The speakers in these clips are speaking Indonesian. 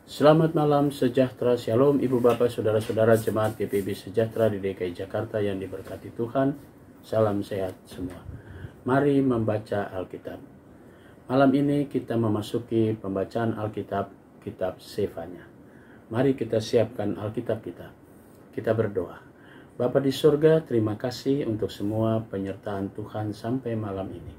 Selamat malam, sejahtera, shalom Ibu Bapak, Saudara-saudara Jemaat GPIB Sejahtera di DKI Jakarta yang diberkati Tuhan. Salam sehat semua. Mari membaca Alkitab. Malam ini kita memasuki pembacaan Alkitab, kitab Sefanya. Mari kita siapkan Alkitab kita. Kita berdoa. Bapa di surga, terima kasih untuk semua penyertaan Tuhan sampai malam ini.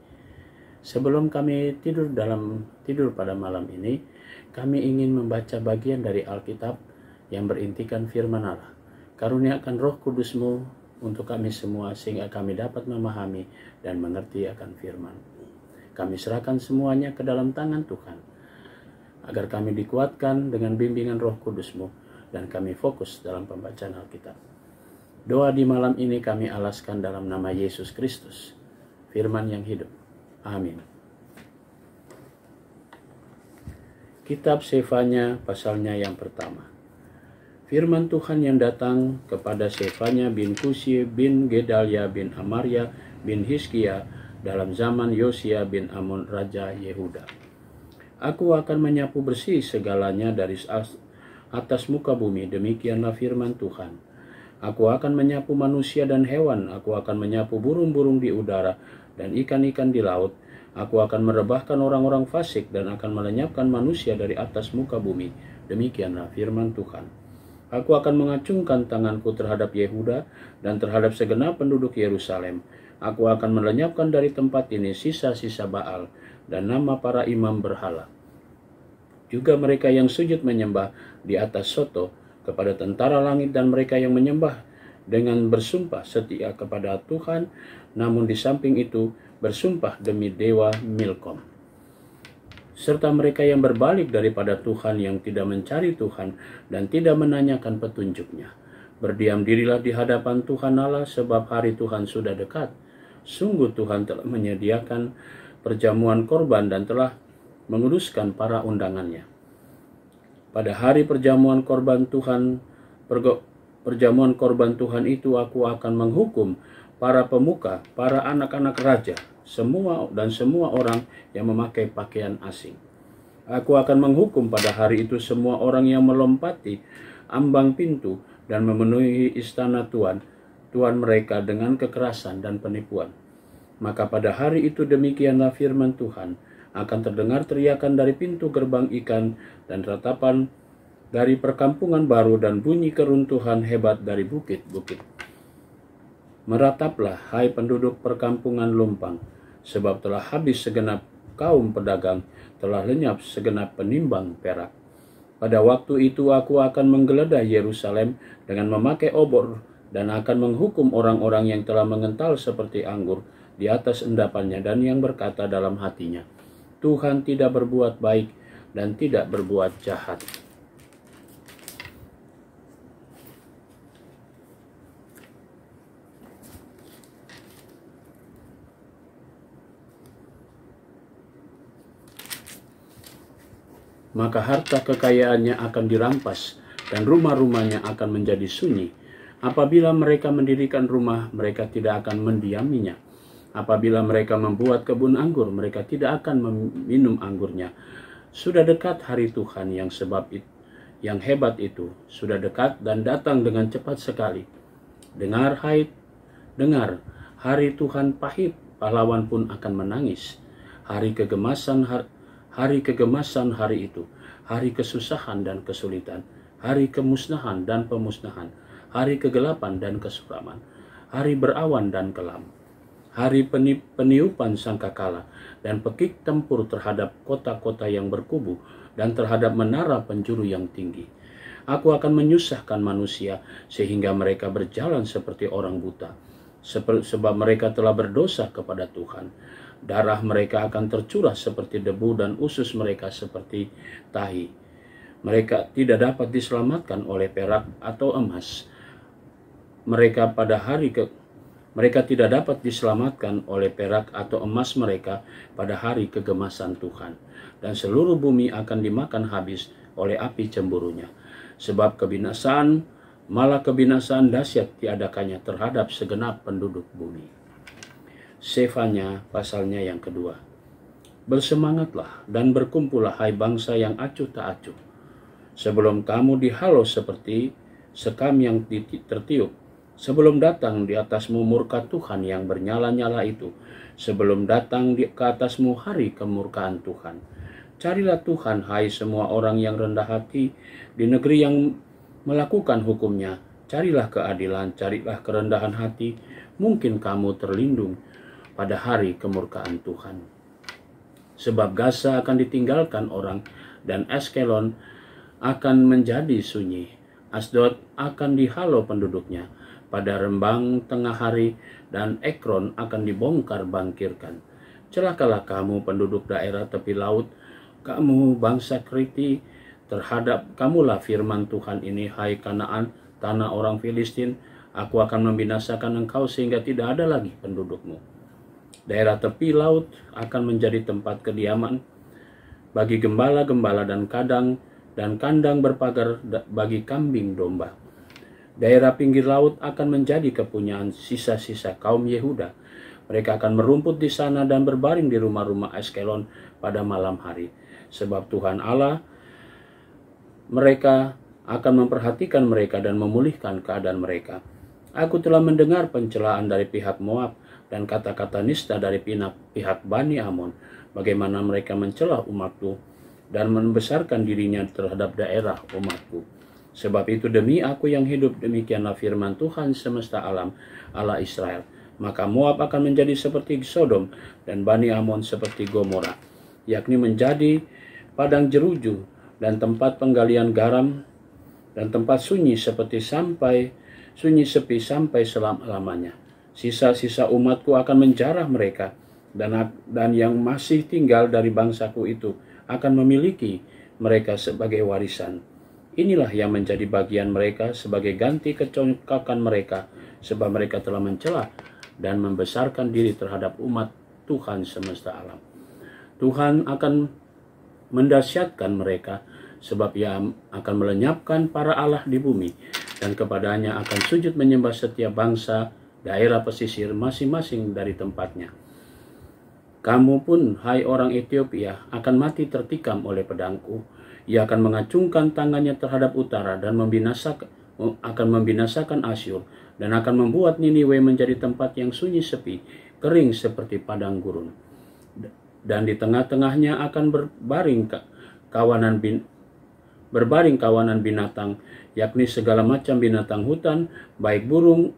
Sebelum kami tidur pada malam ini, kami ingin membaca bagian dari Alkitab yang berintikan firman Allah. Karuniakan Roh Kudus-Mu untuk kami semua sehingga kami dapat memahami dan mengerti akan firman. Kami serahkan semuanya ke dalam tangan Tuhan, agar kami dikuatkan dengan bimbingan Roh Kudus-Mu dan kami fokus dalam pembacaan Alkitab. Doa di malam ini kami alaskan dalam nama Yesus Kristus, firman yang hidup. Amin. Kitab Sefanya pasalnya yang pertama. Firman Tuhan yang datang kepada Sefanya bin Kusi bin Gedalia bin Amaria bin Hizkia dalam zaman Yosia bin Amun Raja Yehuda. Aku akan menyapu bersih segalanya dari atas muka bumi, demikianlah firman Tuhan. Aku akan menyapu manusia dan hewan, aku akan menyapu burung-burung di udara dan ikan-ikan di laut. Aku akan merebahkan orang-orang fasik dan akan melenyapkan manusia dari atas muka bumi. Demikianlah firman Tuhan. Aku akan mengacungkan tanganku terhadap Yehuda dan terhadap segenap penduduk Yerusalem. Aku akan melenyapkan dari tempat ini sisa-sisa Baal dan nama para imam berhala. Juga mereka yang sujud menyembah di atas soto kepada tentara langit dan mereka yang menyembah dengan bersumpah setia kepada Tuhan, namun di samping itu bersumpah demi dewa Milkom. Serta mereka yang berbalik daripada Tuhan, yang tidak mencari Tuhan dan tidak menanyakan petunjuknya. Berdiam dirilah di hadapan Tuhan Allah, sebab hari Tuhan sudah dekat. Sungguh Tuhan telah menyediakan perjamuan korban dan telah menguduskan para undangannya. Pada hari perjamuan korban Tuhan itu aku akan menghukum para pemuka, para anak-anak raja, semua orang yang memakai pakaian asing. Aku akan menghukum pada hari itu semua orang yang melompati ambang pintu dan memenuhi istana Tuhan mereka dengan kekerasan dan penipuan. Maka pada hari itu demikianlah firman Tuhan, akan terdengar teriakan dari pintu gerbang ikan dan ratapan dari perkampungan baru dan bunyi keruntuhan hebat dari bukit-bukit. Merataplah, hai penduduk perkampungan lumpang, sebab telah habis segenap kaum pedagang, telah lenyap segenap penimbang perak. Pada waktu itu aku akan menggeledah Yerusalem dengan memakai obor dan akan menghukum orang-orang yang telah mengental seperti anggur di atas endapannya dan yang berkata dalam hatinya, Tuhan tidak berbuat baik dan tidak berbuat jahat. Maka harta kekayaannya akan dirampas dan rumah-rumahnya akan menjadi sunyi. Apabila mereka mendirikan rumah, mereka tidak akan mendiaminya. Apabila mereka membuat kebun anggur, mereka tidak akan meminum anggurnya. Sudah dekat hari Tuhan yang hebat itu, sudah dekat dan datang dengan cepat sekali. Dengar, hari Tuhan pahit, pahlawan pun akan menangis. Hari kegemasan hari itu, hari kesusahan dan kesulitan, hari kemusnahan dan pemusnahan, hari kegelapan dan kesuraman, hari berawan dan kelam, hari peniupan sangkakala dan pekik tempur terhadap kota-kota yang berkubu dan terhadap menara penjuru yang tinggi. Aku akan menyusahkan manusia sehingga mereka berjalan seperti orang buta, sebab mereka telah berdosa kepada Tuhan. Darah mereka akan tercurah seperti debu dan usus mereka seperti tahi. Mereka tidak dapat diselamatkan oleh perak atau emas. Mereka tidak dapat diselamatkan oleh perak atau emas mereka pada hari kegemasan Tuhan. Dan seluruh bumi akan dimakan habis oleh api cemburunya. Sebab malah kebinasaan dahsyat diadakannya terhadap segenap penduduk bumi. Sefanya pasalnya yang kedua. Bersemangatlah dan berkumpullah hai bangsa yang acuh tak acuh. sebelum kamu dihalau seperti sekam yang tertiup, sebelum datang di atasmu murka Tuhan yang bernyala-nyala itu, sebelum datang ke atasmu hari kemurkaan Tuhan. Carilah Tuhan, hai semua orang yang rendah hati, di negeri yang melakukan hukumnya. Carilah keadilan, carilah kerendahan hati, mungkin kamu terlindung pada hari kemurkaan Tuhan. Sebab Gaza akan ditinggalkan orang, dan Askelon akan menjadi sunyi. Asdod akan dihalau penduduknya pada rembang tengah hari, dan Ekron akan dibongkar bangkirkan. Celakalah kamu penduduk daerah tepi laut, kamu bangsa Kriti, terhadap kamulah firman Tuhan ini, hai Kanaan, tanah orang Filistin, aku akan membinasakan engkau sehingga tidak ada lagi pendudukmu. Daerah tepi laut akan menjadi tempat kediaman bagi gembala-gembala dan kandang berpagar bagi kambing domba. Daerah pinggir laut akan menjadi kepunyaan sisa-sisa kaum Yehuda. Mereka akan merumput di sana dan berbaring di rumah-rumah Askelon pada malam hari. Sebab Tuhan Allah mereka akan memperhatikan mereka dan memulihkan keadaan mereka. Aku telah mendengar pencelaan dari pihak Moab dan kata-kata nista dari pihak Bani Amon, bagaimana mereka mencela umatku dan membesarkan dirinya terhadap daerah umatku. Sebab itu demi aku yang hidup, demikianlah firman Tuhan semesta alam, Allah Israel, maka Moab akan menjadi seperti Sodom dan Bani Amon seperti Gomora, yakni menjadi padang jeruju dan tempat penggalian garam dan tempat sunyi sepi sampai selama-lamanya. Sisa-sisa umatku akan menjarah mereka, dan yang masih tinggal dari bangsaku itu akan memiliki mereka sebagai warisan. Inilah yang menjadi bagian mereka sebagai ganti kecongkakan mereka, sebab mereka telah mencela dan membesarkan diri terhadap umat Tuhan semesta alam. Tuhan akan mendahsyatkan mereka, sebab Ia akan melenyapkan para allah di bumi, dan kepadanya akan sujud menyembah setiap bangsa daerah pesisir masing-masing dari tempatnya. Kamu pun, hai orang Ethiopia, akan mati tertikam oleh pedangku. Ia akan mengacungkan tangannya terhadap utara dan akan membinasakan Asyur, dan akan membuat Niniwe menjadi tempat yang sunyi sepi, kering seperti padang gurun. Dan di tengah-tengahnya akan berbaring kawanan binatang, yakni segala macam binatang hutan, baik burung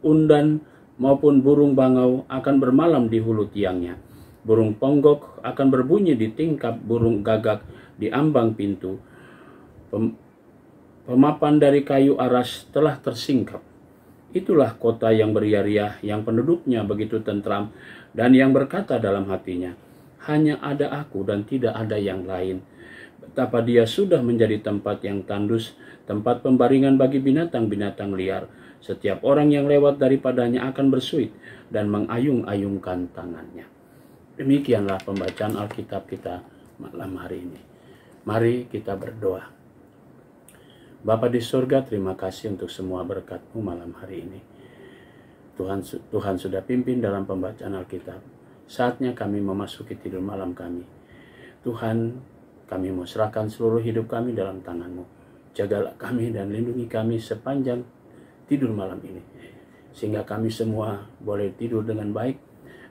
undan maupun burung bangau akan bermalam di hulu tiangnya. Burung ponggok akan berbunyi di tingkap, burung gagak di ambang pintu. Pemapan dari kayu aras telah tersingkap. Itulah kota yang beria-riah, yang penduduknya begitu tentram, dan yang berkata dalam hatinya, hanya ada aku dan tidak ada yang lain. Betapa dia sudah menjadi tempat yang tandus, tempat pembaringan bagi binatang-binatang liar. Setiap orang yang lewat daripadanya akan bersuit dan mengayung-ayungkan tangannya. Demikianlah pembacaan Alkitab kita malam hari ini. Mari kita berdoa. Bapa di surga, terima kasih untuk semua berkat-Mu malam hari ini. Tuhan sudah pimpin dalam pembacaan Alkitab. Saatnya kami memasuki tidur malam kami. Tuhan, kami mau serahkan seluruh hidup kami dalam tangan-Mu. Jagalah kami dan lindungi kami sepanjang tidur malam ini, sehingga kami semua boleh tidur dengan baik.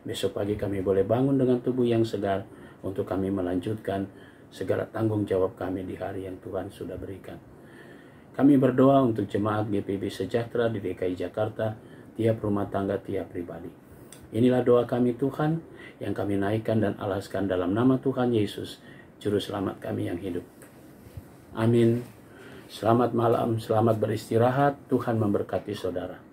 Besok pagi kami boleh bangun dengan tubuh yang segar untuk kami melanjutkan segala tanggung jawab kami di hari yang Tuhan sudah berikan. Kami berdoa untuk jemaat GPB Sejahtera di DKI Jakarta, tiap rumah tangga, tiap pribadi. Inilah doa kami Tuhan, yang kami naikkan dan alaskan dalam nama Tuhan Yesus, Juru Selamat kami yang hidup. Amin. Selamat malam, selamat beristirahat. Tuhan memberkati saudara.